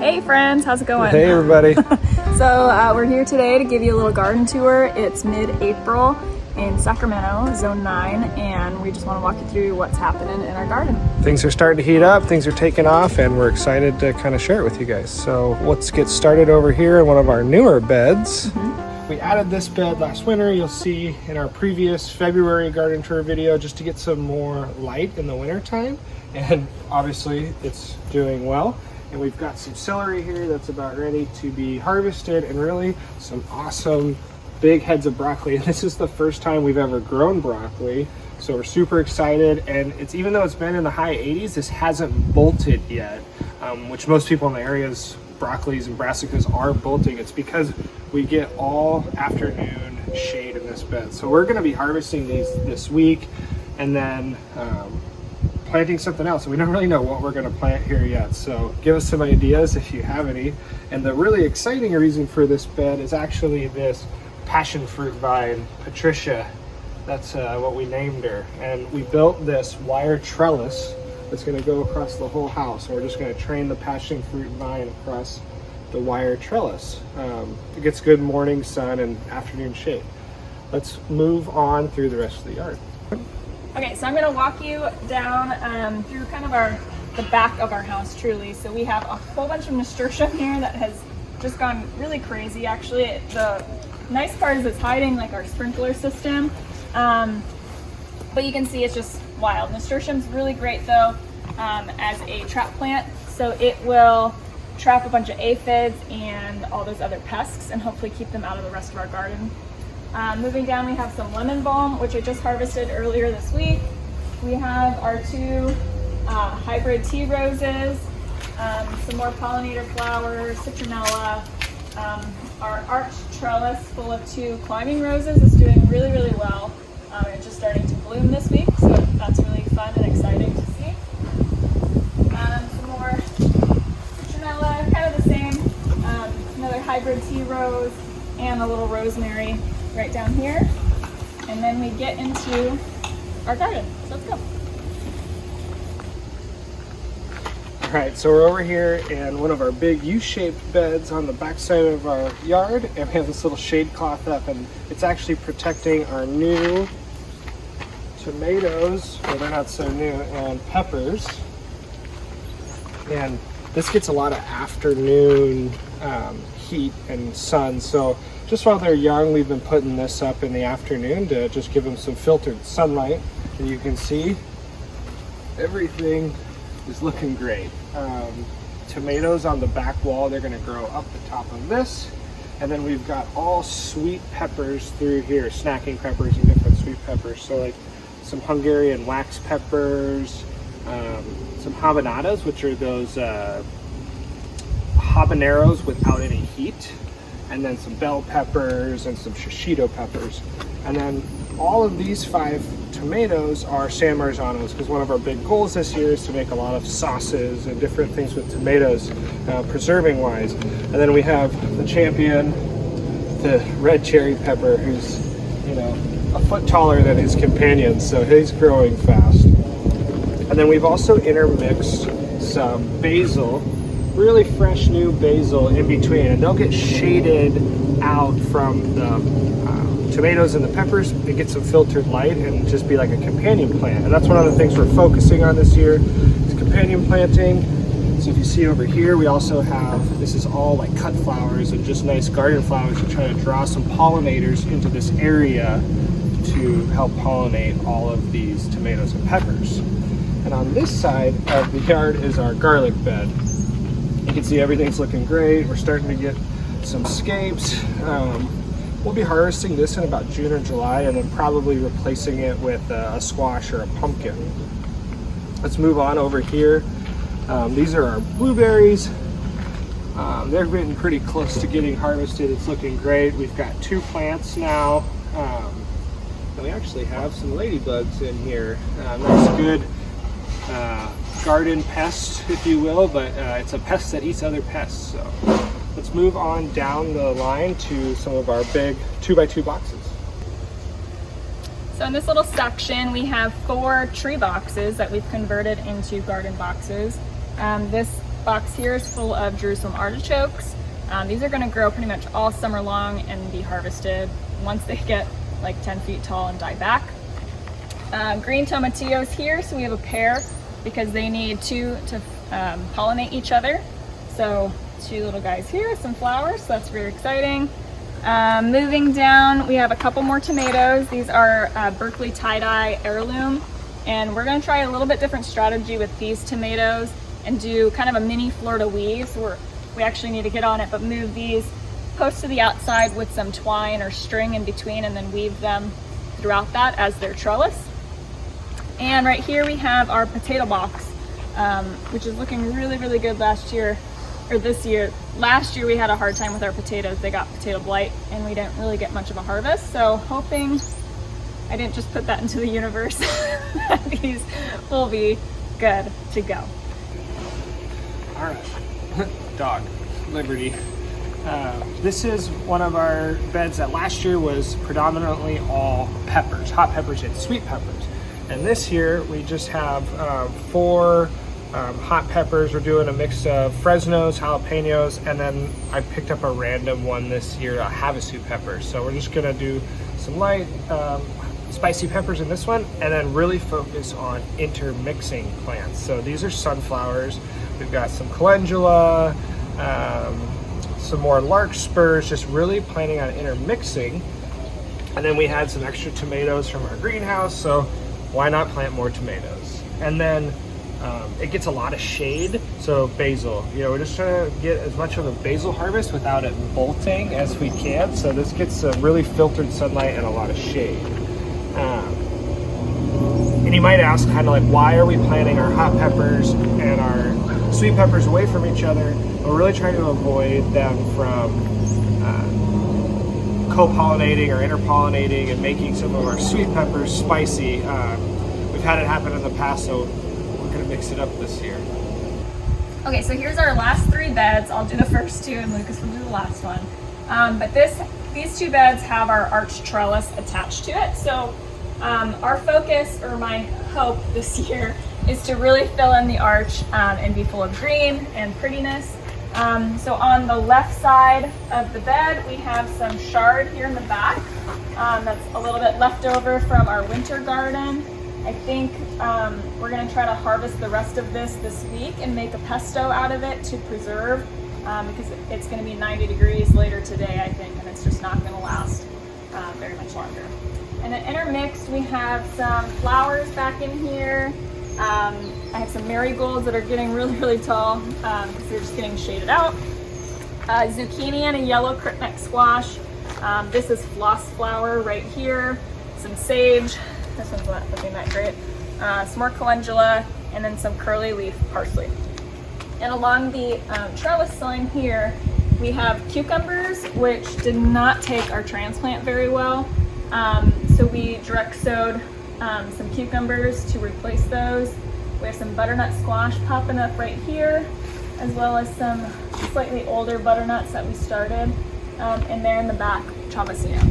Hey friends, how's it going? Hey everybody. So we're here today to give you a little garden tour. It's mid-April in Sacramento, zone 9, and we just want to walk you through what's happening in our garden. Things are starting to heat up, things are taking off, and we're excited to kind of share it with you guys. So let's get started over here in one of our newer beds. We added this bed last winter. You'll see in our previous February garden tour video, just to get some more light in the winter time. And obviously it's doing well. And we've got some celery here that's about ready to be harvested, and really some awesome big heads of broccoli. And this is the first time we've ever grown broccoli, so we're super excited. And it's, even though it's been in the high 80s, this hasn't bolted yet, which most people in the area's broccolis and brassicas are bolting. It's because we get all afternoon shade in this bed. So we're going to be harvesting these this week, and then planting something else. And we don't really know what we're going to plant here yet, so give us some ideas if you have any. And the really exciting reason for this bed is actually this passion fruit vine, Patricia. That's what we named her. And we built this wire trellis that's going to go across the whole house. And we're just going to train the passion fruit vine across the wire trellis. It gets good morning sun and afternoon shade. Let's move on through the rest of the yard. Okay, so I'm going to walk you down through kind of the back of our house, truly. So we have a whole bunch of nasturtium here that has just gone really crazy. Actually, the nice part is it's hiding like our sprinkler system, but you can see it's just wild. Nasturtium's really great though as a trap plant, so it will trap a bunch of aphids and all those other pests and hopefully keep them out of the rest of our garden. Moving down, we have some lemon balm, which I just harvested earlier this week. We have our two hybrid tea roses, some more pollinator flowers, citronella. Our arch trellis full of two climbing roses is doing really, really well. It's just starting to bloom this week, so that's really fun and exciting to see. Some more citronella, kind of the same. Another hybrid tea rose and a little rosemary right down here, and then we get into our garden. So let's go. All right, so we're over here in one of our big U-shaped beds on the back side of our yard, and we have this little shade cloth up, and it's actually protecting our new tomatoes, well, they're not so new, and peppers. And this gets a lot of afternoon heat and sun, so just while they're young, we've been putting this up in the afternoon to just give them some filtered sunlight. And you can see everything is looking great. Tomatoes on the back wall, they're going to grow up the top of this. And then we've got all sweet peppers through here, snacking peppers and different sweet peppers. So like some Hungarian wax peppers, some habanadas, which are those habaneros without any heat, and then some bell peppers and some shishito peppers. And then all of these 5 tomatoes are San Marzanos, because one of our big goals this year is to make a lot of sauces and different things with tomatoes, preserving wise. And then we have the champion, the red cherry pepper, who's, you know, a foot taller than his companions, so he's growing fast. And then we've also intermixed some basil, really fresh new basil in between, and they'll get shaded out from the tomatoes and the peppers and get some filtered light and just be like a companion plant. And that's one of the things we're focusing on this year, is companion planting. So if you see over here, we also have, this is all like cut flowers and just nice garden flowers to try to draw some pollinators into this area to help pollinate all of these tomatoes and peppers. And on this side of the yard is our garlic bed. You can see everything's looking great. We're starting to get some scapes. We'll be harvesting this in about June or July, and then probably replacing it with a squash or a pumpkin. Let's move on over here. These are our blueberries. They're getting pretty close to getting harvested. It's looking great. We've got 2 plants now. And we actually have some ladybugs in here. Nice, good garden pest, if you will, but it's a pest that eats other pests. So let's move on down the line to some of our big 2x2 boxes. So in this little section, we have 4 tree boxes that we've converted into garden boxes. This box here is full of Jerusalem artichokes. These are going to grow pretty much all summer long and be harvested once they get like 10 feet tall and die back. Green tomatillos here, so we have a pair because they need two to pollinate each other. So 2 little guys here, some flowers, so that's very exciting. Moving down, we have a couple more tomatoes. These are Berkeley tie-dye heirloom, and we're going to try a little bit different strategy with these tomatoes and do kind of a mini fleur-de-lis. So we actually need to get on it, but move these posts to the outside with some twine or string in between, and then weave them throughout that as their trellis. And right here we have our potato box, which is looking really, really good this year. Last year we had a hard time with our potatoes. They got potato blight and we didn't really get much of a harvest. So hoping I didn't just put that into the universe, that these will be good to go. All right, dog, Liberty. This is one of our beds that last year was predominantly all peppers, hot peppers and sweet peppers. And this year we just have 4 hot peppers. We're doing a mix of Fresnos, jalapenos, and then I picked up a random one this year, a Havasu pepper. So we're just gonna do some light spicy peppers in this one, and then really focus on intermixing plants. So these are sunflowers. We've got some calendula, some more larkspurs, just really planning on intermixing. And then we had some extra tomatoes from our greenhouse, so why not plant more tomatoes? And then it gets a lot of shade, so basil. You know, we're just trying to get as much of a basil harvest without it bolting as we can. So this gets really filtered sunlight and a lot of shade. And you might ask, kind of like, why are we planting our hot peppers and our sweet peppers away from each other? We're really trying to avoid them from co-pollinating or interpollinating and making some of our sweet peppers spicy. We've had it happen in the past, so we're gonna mix it up this year. Okay, so here's our last 3 beds. I'll do the first 2 and Lucas will do the last one. But these 2 beds have our arch trellis attached to it. So our focus, or my hope this year, is to really fill in the arch and be full of green and prettiness. So on the left side of the bed, we have some chard here in the back. That's a little bit left over from our winter garden. I think we're gonna try to harvest the rest of this week and make a pesto out of it to preserve, because it's gonna be 90 degrees later today, I think, and it's just not gonna last very much longer. And then intermixed, we have some flowers back in here. I have some marigolds that are getting really, really tall because they're just getting shaded out. Zucchini and a yellow crickneck squash. This is floss flower right here. Some sage. This one's not looking that great. Some more calendula, and then some curly leaf parsley. And along the trellis line here, we have cucumbers, which did not take our transplant very well. So we direct sowed some cucumbers to replace those. We have some butternut squash popping up right here, as well as some slightly older butternuts that we started. And there in the back, chabacino.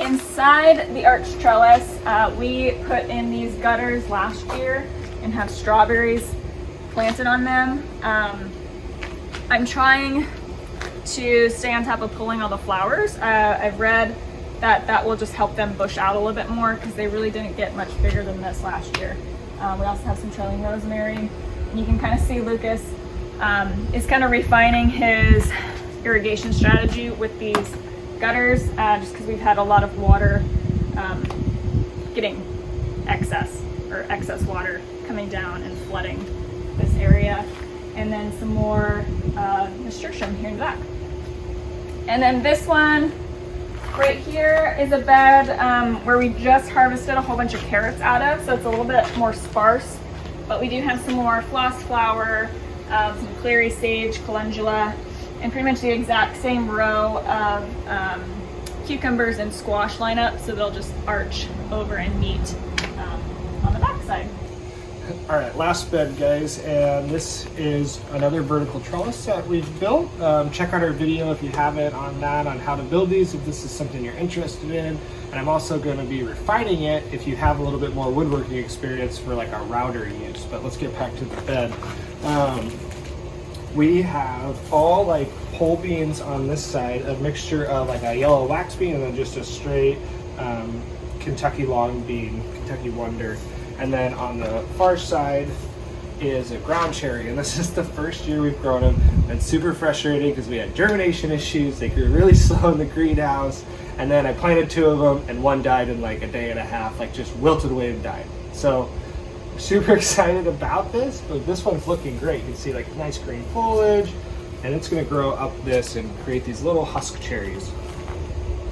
Inside the arch trellis, we put in these gutters last year and have strawberries planted on them. I'm trying to stay on top of pulling all the flowers. I've read that will just help them bush out a little bit more because they really didn't get much bigger than this last year. We also have some trailing rosemary, and you can kind of see Lucas is kind of refining his irrigation strategy with these gutters, just because we've had a lot of water getting excess water coming down and flooding this area. And then some more nasturtium here in the back. And then this one right here is a bed where we just harvested a whole bunch of carrots out of, so it's a little bit more sparse, but we do have some more floss flower, some clary sage, calendula, and pretty much the exact same row of cucumbers and squash lineup, so they'll just arch over and meet on the back side. All right, last bed, guys, and this is another vertical trellis that we've built. Check out our video if you haven't on that, on how to build these, if this is something you're interested in. And I'm also going to be refining it if you have a little bit more woodworking experience for like our router use. But let's get back to the bed. We have all like pole beans on this side, a mixture of like a yellow wax bean and then just a straight Kentucky long bean, Kentucky Wonder. And then on the far side is a ground cherry, and this is the first year we've grown them. It's super frustrating because we had germination issues. They grew really slow in the greenhouse, and then I planted 2 of them and one died in like a day and a half, like just wilted away and died. So super excited about this, but this one's looking great. You can see like nice green foliage, and it's going to grow up this and create these little husk cherries.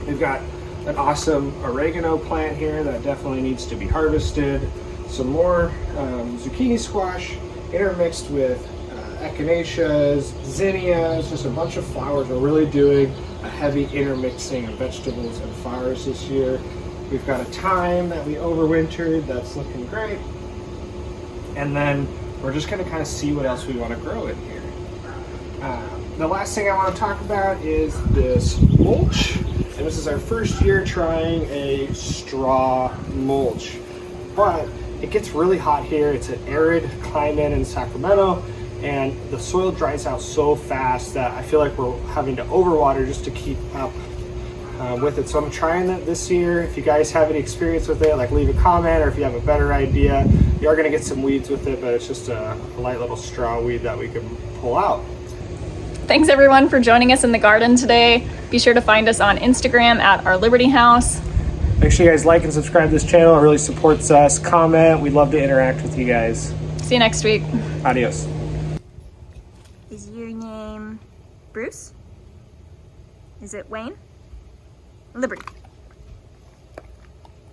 We've got an awesome oregano plant here that definitely needs to be harvested. Some more zucchini squash intermixed with echinaceas, zinnias, just a bunch of flowers. We're really doing a heavy intermixing of vegetables and flowers this year. We've got a thyme that we overwintered that's looking great. And then we're just gonna kind of see what else we want to grow in here. The last thing I want to talk about is this mulch. And this is our first year trying a straw mulch. But it gets really hot here. It's an arid climate in Sacramento, and the soil dries out so fast that I feel like we're having to overwater just to keep up with it. So I'm trying that this year. If you guys have any experience with it, like leave a comment, or if you have a better idea. You are gonna get some weeds with it, but it's just a light little straw weed that we can pull out. Thanks everyone for joining us in the garden today. Be sure to find us on Instagram at Our Liberty House. Make sure you guys like and subscribe to this channel. It really supports us. Comment. We'd love to interact with you guys. See you next week. Adios. Is your name Bruce? Is it Wayne? Liberty.